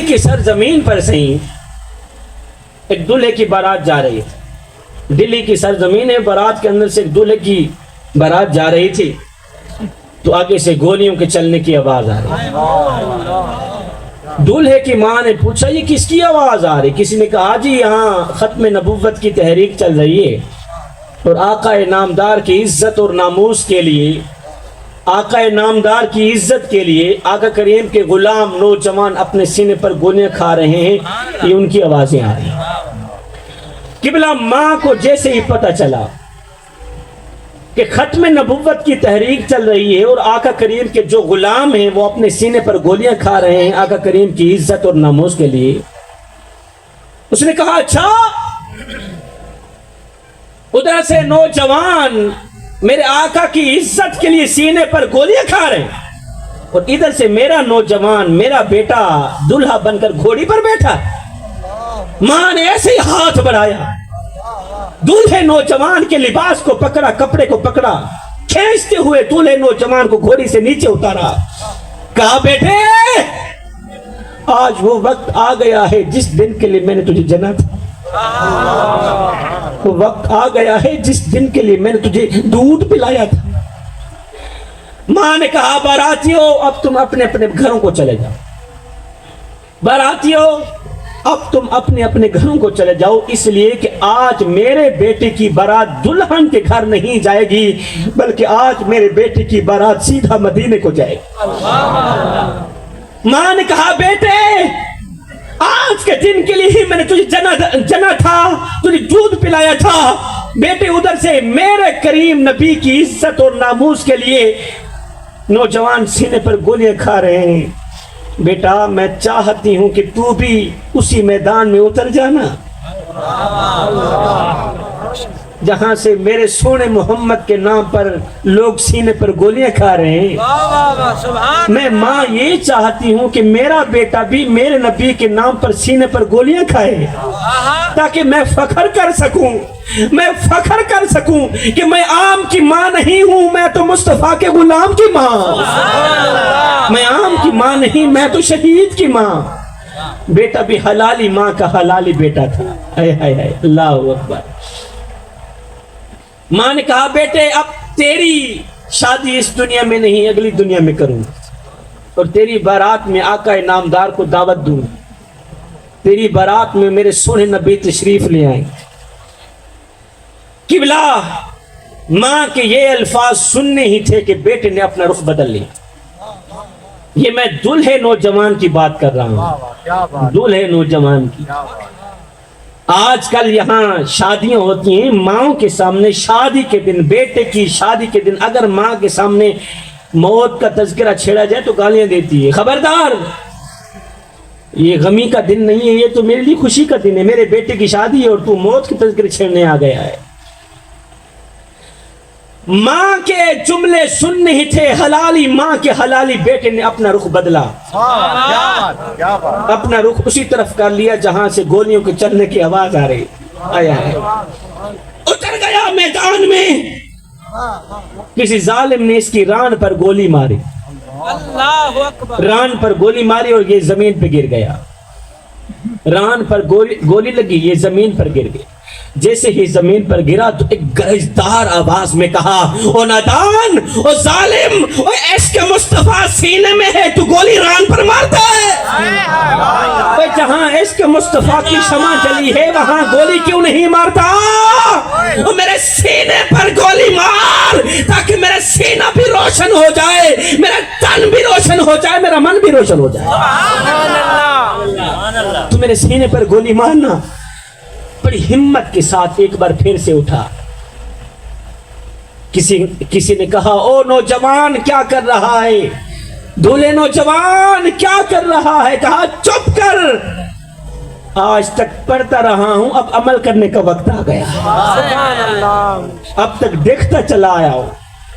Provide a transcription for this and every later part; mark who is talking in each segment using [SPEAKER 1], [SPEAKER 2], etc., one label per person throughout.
[SPEAKER 1] کی سرزمین پر سے ایک دلہے کی بارات جا رہی تھی. دلی کی سرزمین ہے، بارات کے اندر سے ایک دلہے کی بارات جا رہی تھی تو آگے سے گولیوں کے چلنے کی آواز آ رہی. دلہے کی ماں نے پوچھا یہ کس کی آواز آ رہی؟ کسی نے کہا جی یہاں ختم نبوت کی تحریک چل رہی ہے اور آقا نامدار کی عزت اور ناموس کے لیے، آقا نامدار کی عزت کے لیے آقا کریم کے غلام نوجوان اپنے سینے پر گولیاں کھا رہے ہیں، یہ ان کی آوازیں آ رہی ہیں. قبلہ ماں کو جیسے ہی پتہ چلا کہ ختم نبوت کی تحریک چل رہی ہے اور آقا کریم کے جو غلام ہیں وہ اپنے سینے پر گولیاں کھا رہے ہیں آقا کریم کی عزت اور ناموس کے لیے، اس نے کہا اچھا ادھر سے نوجوان میرے آقا کی عزت کے لیے سینے پر گولیاں کھا رہے ہیں اور ادھر سے میرا نوجوان، میرا بیٹا دلہا بن کر گھوڑی پر بیٹھا. ماں نے ایسے ہی ہاتھ بڑھایا، دولہے نوجوان کے لباس کو پکڑا، کپڑے کو پکڑا، کھینچتے ہوئے دولہے نوجوان کو گھوڑی سے نیچے اتارا. کہا بیٹے آج وہ وقت آ گیا ہے جس دن کے لیے میں نے تجھے جنا تھا، وہ وقت آ گیا ہے جس دن کے لیے میں نے تجھے دودھ پلایا تھا. ماں نے کہا باراتیوں اب تم اپنے اپنے گھروں کو چلے جاؤ، باراتیوں اب تم اپنے اپنے گھروں کو چلے جاؤ، اس لیے کہ آج میرے بیٹے کی بارات دلہن کے گھر نہیں جائے گی بلکہ آج میرے بیٹے کی بارات سیدھا مدینے کو جائے گی. ماں نے کہا بیٹے آج کے دن کے لیے ہی میں نے تجھے جنا تھا، تجھے دودھ پلایا تھا. بیٹے ادھر سے میرے کریم نبی کی عزت اور ناموس کے لیے نوجوان سینے پر گولیاں کھا رہے ہیں. بیٹا میں چاہتی ہوں کہ تو بھی اسی میدان میں اتر جانا جہاں سے میرے سونے محمد کے نام پر لوگ سینے پر گولیاں کھا رہے ہیں. میں ماں یہ چاہتی ہوں کہ میرا بیٹا بھی میرے نبی کے نام پر سینے پر گولیاں کھائے تاکہ میں فخر کر سکوں، میں فخر کر سکوں کہ میں عام کی ماں نہیں ہوں، میں تو مصطفیٰ کے غلام کی ماں، میں عام کی ماں نہیں، میں تو شہید کی ماں. بیٹا بھی حلالی ماں کا حلالی بیٹا تھا. اے اے اے اللہ اکبر. ماں نے کہا بیٹے اب تیری شادی اس دنیا میں نہیں اگلی دنیا میں کروں اور تیری بارات میں آقا نامدار کو دعوت دوں، تیری بارات میں میرے سونے نبی تشریف لے آئیں. قبلہ ماں کے یہ الفاظ سننے ہی تھے کہ بیٹے نے اپنا رخ بدل لیا. یہ میں دلہے نوجوان کی بات کر رہا ہوں، دلہے نوجوان کی. آج کل یہاں شادیاں ہوتی ہیں ماؤں کے سامنے، شادی کے دن، بیٹے کی شادی کے دن اگر ماں کے سامنے موت کا تذکرہ چھیڑا جائے تو گالیاں دیتی ہے. خبردار، یہ غمی کا دن نہیں ہے، یہ تو میرے لیے خوشی کا دن ہے، میرے بیٹے کی شادی ہے اور تو موت کے تذکرے چھیڑنے آ گیا ہے. ماں کے جملے سننے ہی تھے، حلالی ماں کے حلالی بیٹے نے اپنا رخ بدلا، اپنا رخ اسی طرف کر لیا جہاں سے گولیوں کے چلنے کی آواز آ رہی. آیا ہے اتر گیا میدان میں. کسی ظالم نے اس کی ران پر گولی ماری، ران پر گولی ماری اور یہ زمین پہ گر گیا. ران پر گولی لگی، یہ زمین پر گر گیا. جیسے ہی زمین پر گرا تو ایک گرجدار آواز میں کہا او نادان، او ظالم، او عشق مصطفیٰ سینے میں ہے تو گولی ران پر مارتا ہے. جہاں عشق مصطفیٰ کی شمع جلی ہے وہاں گولی کیوں نہیں مارتا؟ میرے سینے پر گولی مار تاکہ میرا سینہ بھی روشن ہو جائے، میرا تن بھی روشن ہو جائے، میرا من بھی روشن ہو جائے. تو میرے سینے پر گولی مارنا. بڑی ہمت کے ساتھ ایک بار پھر سے اٹھا. کسی نے کہا او نوجوان کیا کر رہا ہے؟ دولے نوجوان کیا کر رہا ہے؟ کہا چپ کر، آج تک پڑھتا رہا ہوں، اب عمل کرنے کا وقت آ گیا. اب تک دیکھتا چلا آیا ہوں،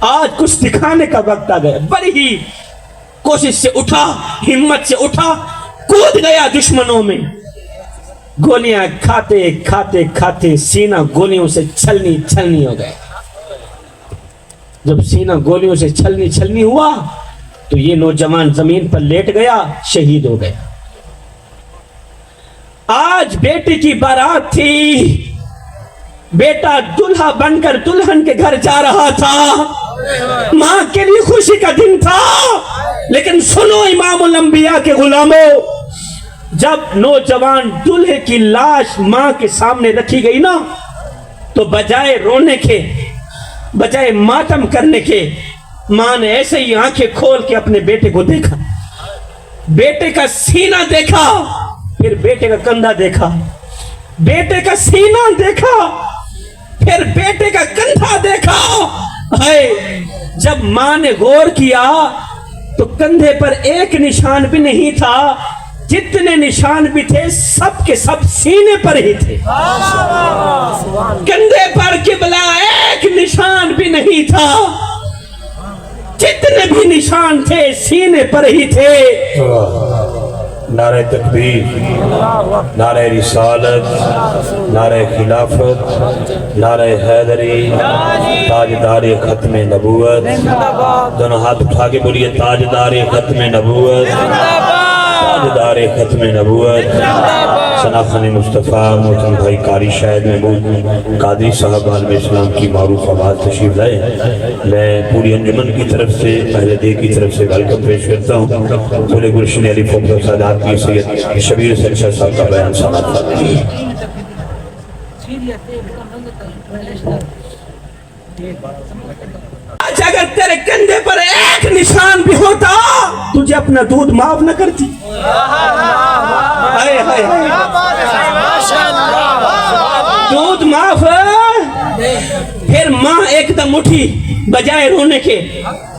[SPEAKER 1] آج کچھ دکھانے کا وقت آ گیا. بڑی ہی کوشش سے اٹھا، ہمت سے اٹھا، کود گیا دشمنوں میں. گولیاں کھاتے کھاتے کھاتے سینہ گولیوں سے چھلنی ہو گئے. جب سینہ گولیوں سے چھلنی ہوا تو یہ نوجوان زمین پر لیٹ گیا، شہید ہو گیا. آج بیٹی کی بارات تھی، بیٹا دلہا بن کر دلہن کے گھر جا رہا تھا، ماں کے لیے خوشی کا دن تھا، لیکن سنو امام الانبیاء کے غلاموں، جب نوجوان دلہے کی لاش ماں کے سامنے رکھی گئی نا، تو بجائے رونے کے، بجائے ماتم کرنے کے، ماں نے ایسے ہی آنکھیں کھول کے اپنے بیٹے کو دیکھا، بیٹے کا سینہ دیکھا، پھر بیٹے کا کندھا دیکھا، بیٹے کا سینہ دیکھا، پھر بیٹے کا کندھا دیکھا۔ جب ماں نے غور کیا تو کندھے پر ایک نشان بھی نہیں تھا، جتنے نشان بھی تھے سب کے سب سینے پر ہی تھے، کندھے پر قبلہ ایک نشان بھی نہیں تھا، جتنے بھی نشان تھے سینے پر ہی تھے۔
[SPEAKER 2] نعرہ تکبیر، نعرہ رسالت، نعرہ خلافت، نعرہ حیدری، تاجدار ختم نبوت، دونوں ہاتھ اٹھا کے بولیے تاجدار ختم نبوت، تاجدار ختم نبوت، شناخان مصطفیٰ محترم بھائی قاری شاہد محمود قادری صاحب عالم اسلام کی معروف آواز تشریف لائے۔ میں پوری انجمن کی طرف سے، اہل دیر کی طرف سے ویلکم پیش کرتا ہوں۔ بولے گلشن علی فوکر سادات کی سید شبیر حسین شاہ صاحب کا بیان سماعت فرمائیے۔
[SPEAKER 1] آج اگر تیرے کندھے پر ایک نشان بھی ہوتا تجھے اپنا دودھ معاف نہ کرتی۔ دودھ معاف۔ پھر ماں ایک دم اٹھی، بجائے رونے کے،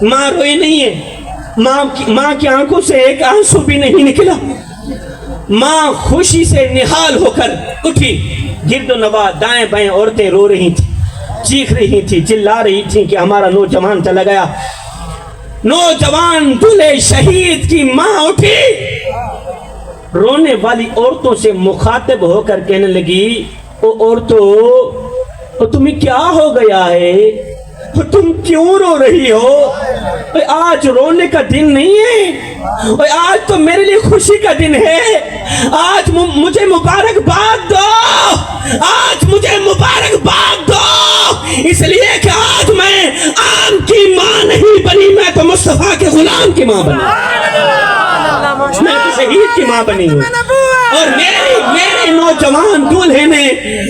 [SPEAKER 1] ماں روئی نہیں ہے، ماں کی آنکھوں سے ایک آنسو بھی نہیں نکلا، ماں خوشی سے نہال ہو کر اٹھی، گرد و نواح دائیں بائیں عورتیں رو رہی تھیں، چیخ رہی تھی، چلا رہی تھی کہ ہمارا نوجوان چلا گیا۔ نوجوان دلہے شہید کی ماں اٹھی، رونے والی عورتوں سے مخاطب ہو کر کہنے لگی، او عورتوں، تمہیں کیا ہو گیا ہے؟ تم کیوں رو رہی ہو؟ آج رونے کا دن نہیں ہے، آج تو میرے لیے خوشی کا دن ہے، آج مجھے مبارکباد دو، آج مجھے مبارکباد دو، اس لیے کہ آج میں عام کی ماں نہیں بنی، میں تو مصطفیٰ کے غلام کی ماں بنی، میں تو شہید کی ماں بنی ہوں، اور میرے نوجوان دولہے نے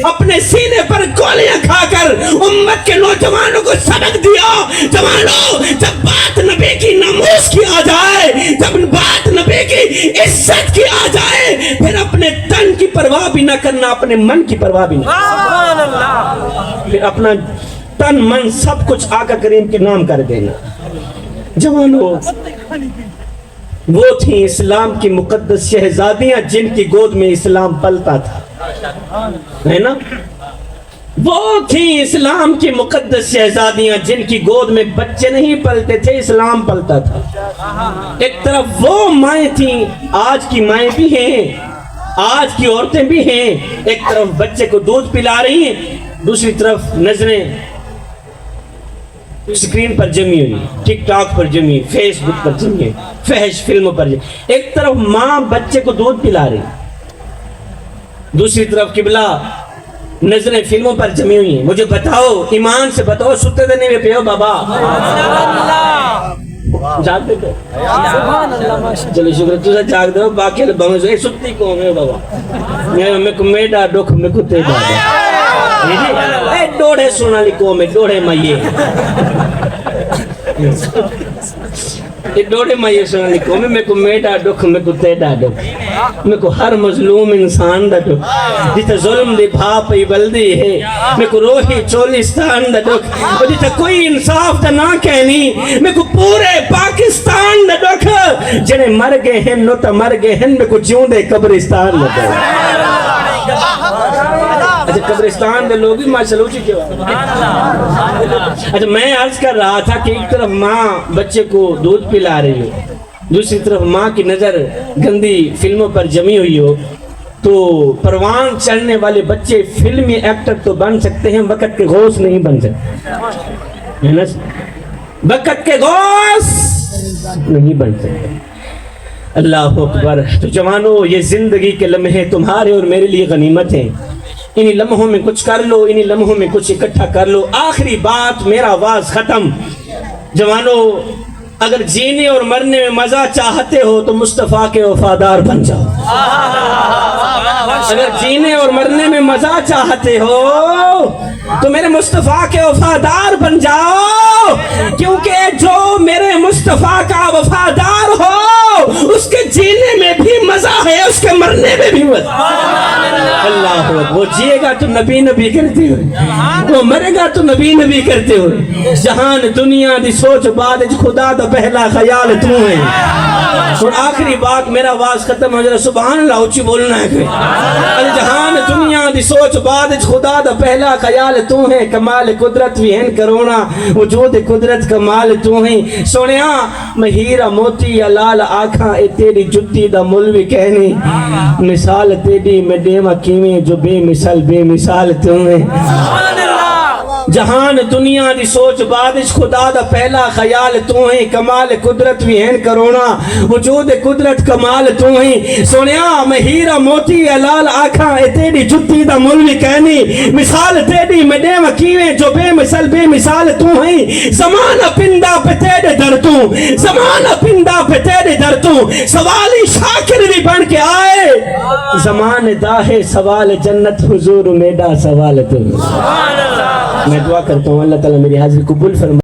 [SPEAKER 1] اپنے سینے پر گولیاں کھا کر امت کے نوجوانوں کو سبق دیا۔ جوانوں، جب بات نبی کی ناموس کی آ جائے، جب بات نبی کی عزت کی آ جائے، پھر اپنے تن کی پرواہ بھی نہ کرنا، اپنے من کی پرواہ بھی نہ کرنا، پھر اپنا تن من سب کچھ آقا کریم کے نام کر دینا۔ جوانوں، وہ تھیں اسلام کی مقدس شہزادیاں جن کی گود میں اسلام پلتا تھا، ہے نا؟ وہ تھیں اسلام کی مقدس شہزادیاں جن کی گود میں بچے نہیں پلتے تھے، اسلام پلتا تھا۔ ایک طرف وہ مائیں تھیں، آج کی مائیں بھی ہیں، آج کی عورتیں بھی ہیں، ایک طرف بچے کو دودھ پلا رہی ہیں، دوسری طرف نظریں سکرین پر جمی ہوئی، ٹک ٹاک پر جمی، فیس بک پر جمی، فحش فلموں پر جمی۔ ایک طرف ماں بچے کو دودھ پلا رہی، دوسری طرف قبلہ نظریں فلموں پر جمی ہوئی ہیں۔ مجھے بتاؤ، ایمان سے بتاؤ، ستے دے نہیں پہ ہو بابا؟ جاگ دے دو، چلو شکر تجھے جاگ دو، باقی لبھاؤں سے ستی کو ہمیں بابا میں کو میڈا ڈوکھ میں کو تے بابا اے ڈوڑے سونا لکھو میں ڈوڑے مائیے، یہ ڈوڑے مائیے سونا لکھو میں کو میڈا ڈوکھ میں کو تے ڈوکھ میں کو ہر مظلوم انسان دا ڈوکھ جیتا ظلم دی بھا پئی بلدی ہے، میں کو روحی چولستان دا ڈوکھ جیتا کوئی انصاف دا نہ کہنی، میں کو پورے پاکستان دا ڈوکھ جنہیں مر گئے ہیں نو تا مر گئے ہیں، میں کو جیوں دے قبرستان دا ڈوکھ۔ اچھا قبرستان دے لوگ بھی ماشاءاللہ اچھی کیوں؟ اچھا میں عرض کر رہا تھا کہ ایک طرف ماں بچے کو دودھ پلا رہی ہو، دوسری طرف ماں کی نظر گندی فلموں پر جمی ہوئی ہو، تو پروان چڑھنے والے بچے فلمی ایکٹر تو بن سکتے ہیں، وقت کے غوث نہیں بن سکتے، ہے نا؟ وقت کے غوث نہیں بن سکتے۔ اللہ اکبر. تو جوانوں یہ زندگی کے لمحے تمہارے اور میرے لیے غنیمت ہیں. انہی لمحوں میں کچھ کر لو, انہی لمحوں میں کچھ اکٹھا کر لو. آخری بات, میرا آواز ختم. جوانوں اگر جینے اور مرنے میں مزہ چاہتے ہو تو مصطفیٰ کے وفادار بن جاؤ. اگر جینے اور مرنے میں مزہ چاہتے ہو تو میرے مصطفیٰ کے وفادار بن جاؤ, کیونکہ جو میرے مصطفیٰ کا وفادار ہو اس کے جینے میں بھی مزہ ہے, اس کے مرنے میں بھی مزہ. اللہ وہ جیے گا تو نبی نبی کرتے ہوئے, وہ مرے گا تو نبی نبی کرتے ہوئے. جہان دنیا دی سوچ بعد خدا دا پہلا خیال تو ہے. اور آخری بات, میرا آواز ختم ہو جائے, سبحان اللہ اونچی بولنا ہے کہ جہان دنیا دی سوچ بعد خدا دا پہلا خیال تو ہے. کمال قدرت بھی ہیں کرونا, وجود قدرت کمال تو ہیں. سونیا میں ہیرا موتی یا لال آنکھاں اے تیری جتی دا مل بھی کہنی, مثال تیری میں دیما کیویں جو بے مثال تو ہیں. جہان دنیا دی سوچ بادش خدا دا پہلا خیال تو ہیں. کمال قدرت بھی ہیں کرونا, وجود قدرت کمال تو ہیں. سونیا میں ہیرا موتی لال آنکھاں اے تیری جتی دا مل بھی کہنی, مثال تیری میں دے مکیویں جو بے مثال تو ہیں. زمانہ پندہ پہ تیرے درتوں, زمانہ پندہ پہ تیرے درتوں, سوالی شاکر بھی بن کے آئے. زمان داہے سوال جنت حضور میڈا سوال تو. میں دعا کرتا ہوں اللہ تعالیٰ میری حاضری قبول فرمائے.